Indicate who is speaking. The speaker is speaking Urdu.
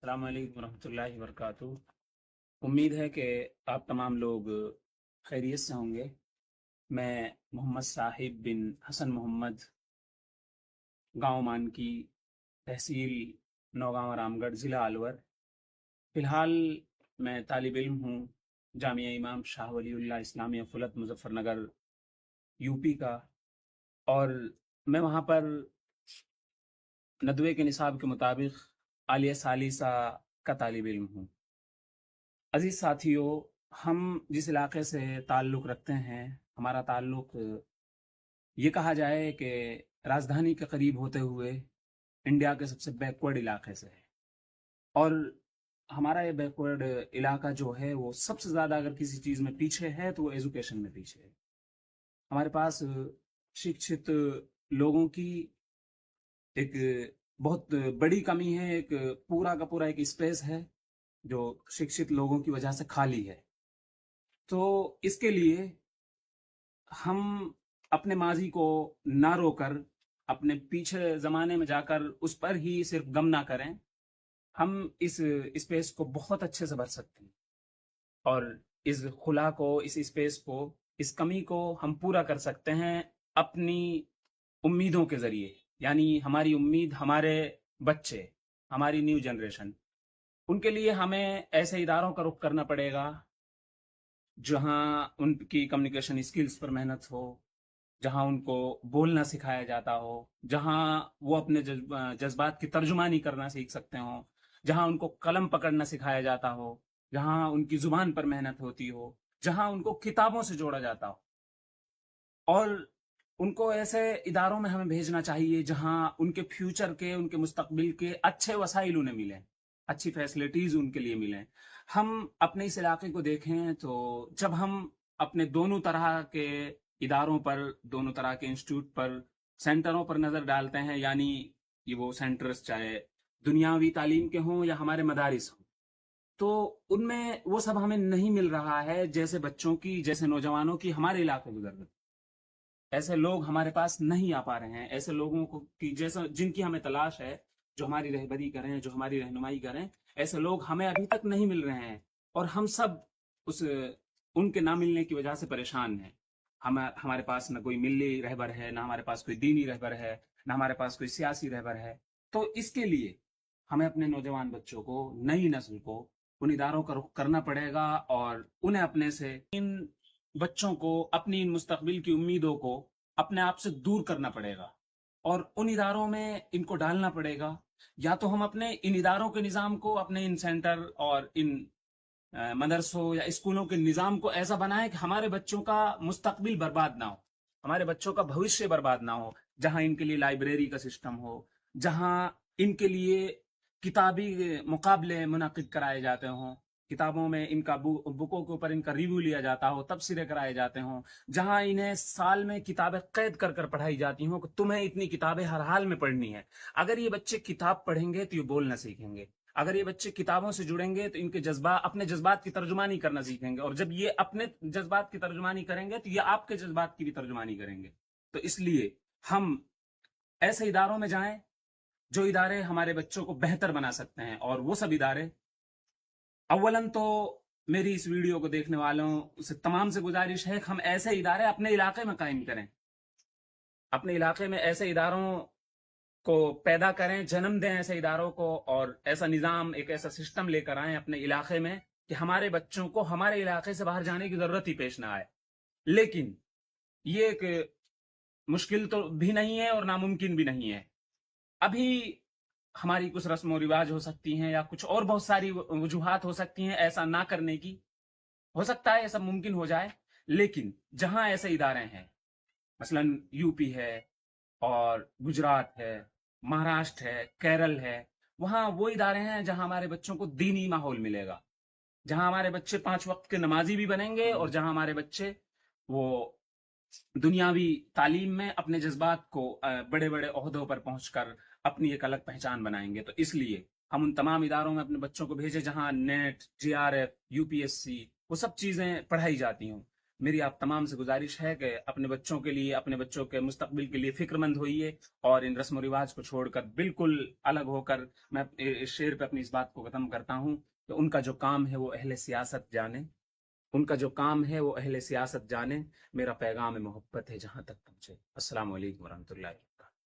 Speaker 1: السلام علیکم ورحمۃ اللہ وبرکاتہ۔ امید ہے کہ آپ تمام لوگ خیریت سے ہوں گے۔ میں محمد صاحب بن حسن محمد، گاؤں مانکی، تحصیل نوگاں رام گڑھ، ضلع الور۔ فی الحال میں طالب علم ہوں جامعہ امام شاہ ولی اللہ اسلامیہ فلت مظفر نگر یو پی کا، اور میں وہاں پر ندوے کے نصاب کے مطابق عالیہ ثالثہ کا طالب علم ہوں۔ عزیز ساتھیو، ہم جس علاقے سے تعلق رکھتے ہیں، ہمارا تعلق یہ کہا جائے کہ راجدھانی کے قریب ہوتے ہوئے انڈیا کے سب سے بیکورڈ علاقے سے ہے، اور ہمارا یہ بیکورڈ علاقہ جو ہے وہ سب سے زیادہ اگر کسی چیز میں پیچھے ہے تو وہ ایجوکیشن میں پیچھے ہے۔ ہمارے پاس شکشت لوگوں کی ایک بہت بڑی کمی ہے، ایک پورا کا پورا ایک اسپیس ہے جو شکشت لوگوں کی وجہ سے خالی ہے۔ تو اس کے لیے ہم اپنے ماضی کو نہ رو کر، اپنے پیچھے زمانے میں جا کر اس پر ہی صرف غم نہ کریں، ہم اس اسپیس کو بہت اچھے سے بھر سکتے ہیں، اور اس خلا کو، اس اسپیس کو، اس کمی کو ہم پورا کر سکتے ہیں اپنی امیدوں کے ذریعے۔ یعنی ہماری امید ہمارے بچے، ہماری نیو جنریشن، ان کے لیے ہمیں ایسے اداروں کا رخ کرنا پڑے گا جہاں ان کی کمیونیکیشن اسکلز پر محنت ہو، جہاں ان کو بولنا سکھایا جاتا ہو، جہاں وہ اپنے جذبات کی ترجمانی کرنا سیکھ سکتے ہوں، جہاں ان کو قلم پکڑنا سکھایا جاتا ہو، جہاں ان کی زبان پر محنت ہوتی ہو، جہاں ان کو کتابوں سے جوڑا جاتا ہو۔ اور ان کو ایسے اداروں میں ہمیں بھیجنا چاہیے جہاں ان کے فیوچر کے، ان کے مستقبل کے اچھے وسائل انہیں ملیں، اچھی فیسلٹیز ان کے لیے ملیں۔ ہم اپنے اس علاقے کو دیکھیں تو جب ہم اپنے دونوں طرح کے اداروں پر، دونوں طرح کے انسٹیٹیوٹ پر، سینٹروں پر نظر ڈالتے ہیں، یعنی یہ وہ سینٹرز چاہے دنیاوی تعلیم کے ہوں یا ہمارے مدارس ہوں، تو ان میں وہ سب ہمیں نہیں مل رہا ہے جیسے بچوں کی، جیسے نوجوانوں کی ہمارے علاقے کی ضرورت۔ ایسے لوگ ہمارے پاس نہیں آ پا رہے ہیں، ایسے لوگوں کو کی جیسا جن کی ہمیں تلاش ہے، جو ہماری رہبری کریں، جو ہماری رہنمائی کریں، ایسے لوگ ہمیں ابھی تک نہیں مل رہے ہیں، اور ہم سب اس ان کے نہ ملنے کی وجہ سے پریشان ہیں۔ ہمارے پاس نہ کوئی ملی رہبر ہے، نہ ہمارے پاس کوئی دینی رہبر ہے، نہ ہمارے پاس کوئی سیاسی رہبر ہے۔ تو اس کے لیے ہمیں اپنے نوجوان بچوں کو، نئی نسل کو ان اداروں کا رخ کرنا پڑے گا، اور انہیں اپنے سے ان بچوں کو، اپنی ان مستقبل کی امیدوں کو اپنے آپ سے دور کرنا پڑے گا، اور ان اداروں میں ان کو ڈالنا پڑے گا۔ یا تو ہم اپنے ان اداروں کے نظام کو، اپنے ان سینٹر اور ان مدرسوں یا اسکولوں کے نظام کو ایسا بنائیں کہ ہمارے بچوں کا مستقبل برباد نہ ہو، ہمارے بچوں کا بھوشیہ برباد نہ ہو، جہاں ان کے لیے لائبریری کا سسٹم ہو، جہاں ان کے لیے کتابی مقابلے منعقد کرائے جاتے ہوں، کتابوں میں ان کا بکوں کے اوپر ان کا ریویو لیا جاتا ہو، تبصرے کرائے جاتے ہوں، جہاں انہیں سال میں کتابیں قید کر کر پڑھائی جاتی ہوں کہ تمہیں اتنی کتابیں ہر حال میں پڑھنی ہے۔ اگر یہ بچے کتاب پڑھیں گے تو یہ بولنا سیکھیں گے، اگر یہ بچے کتابوں سے جڑیں گے تو ان کے جذبات، اپنے جذبات کی ترجمانی کرنا سیکھیں گے، اور جب یہ اپنے جذبات کی ترجمانی کریں گے تو یہ آپ کے جذبات کی بھی ترجمانی کریں گے۔ تو اس لیے ہم ایسے اداروں میں جائیں جو ادارے ہمارے بچوں کو بہتر بنا سکتے ہیں، اور وہ سب ادارے، اولاً تو میری اس ویڈیو کو دیکھنے والوں سے تمام سے گزارش ہے کہ ہم ایسے ادارے اپنے علاقے میں قائم کریں، اپنے علاقے میں ایسے اداروں کو پیدا کریں، جنم دیں ایسے اداروں کو، اور ایسا نظام، ایک ایسا سسٹم لے کر آئیں اپنے علاقے میں کہ ہمارے بچوں کو ہمارے علاقے سے باہر جانے کی ضرورت ہی پیش نہ آئے۔ لیکن یہ ایک مشکل تو بھی نہیں ہے اور ناممکن بھی نہیں ہے۔ ابھی ہماری کچھ رسم و رواج ہو سکتی ہیں، یا کچھ اور بہت ساری وجوہات ہو سکتی ہیں ایسا نہ کرنے کی، ہو سکتا ہے یہ سب ممکن ہو جائے، لیکن جہاں ایسے ادارے ہیں، مثلا یو پی ہے، اور گجرات ہے، مہاراشٹر ہے، کیرل ہے، وہاں وہ ادارے ہیں جہاں ہمارے بچوں کو دینی ماحول ملے گا، جہاں ہمارے بچے 5 وقت کے نمازی بھی بنیں گے، اور جہاں ہمارے بچے وہ دنیاوی تعلیم میں اپنے جذبات کو بڑے بڑے عہدوں پر پہنچ کر اپنی ایک الگ پہچان بنائیں گے۔ تو اس لیے ہم ان تمام اداروں میں اپنے بچوں کو بھیجیں جہاں NET, J R F, U P S C, وہ سب چیزیں پڑھائی جاتی ہوں، میری آپ تمام سے گزارش ہے کہ اپنے بچوں کے لیے، اپنے بچوں کے مستقبل کے لیے فکر مند ہوئیے، اور ان رسم و رواج کو چھوڑ کر بالکل الگ ہو کر، میں اس شعر پہ اپنی اس بات کو ختم کرتا ہوں کہ ان کا جو کام ہے وہ اہل سیاست جانے، ان کا جو کام ہے وہ اہل سیاست جانے، میرا پیغام محبت ہے جہاں تک پہنچے۔ السلام علیکم ورحمۃ اللہ وبرکاتہ۔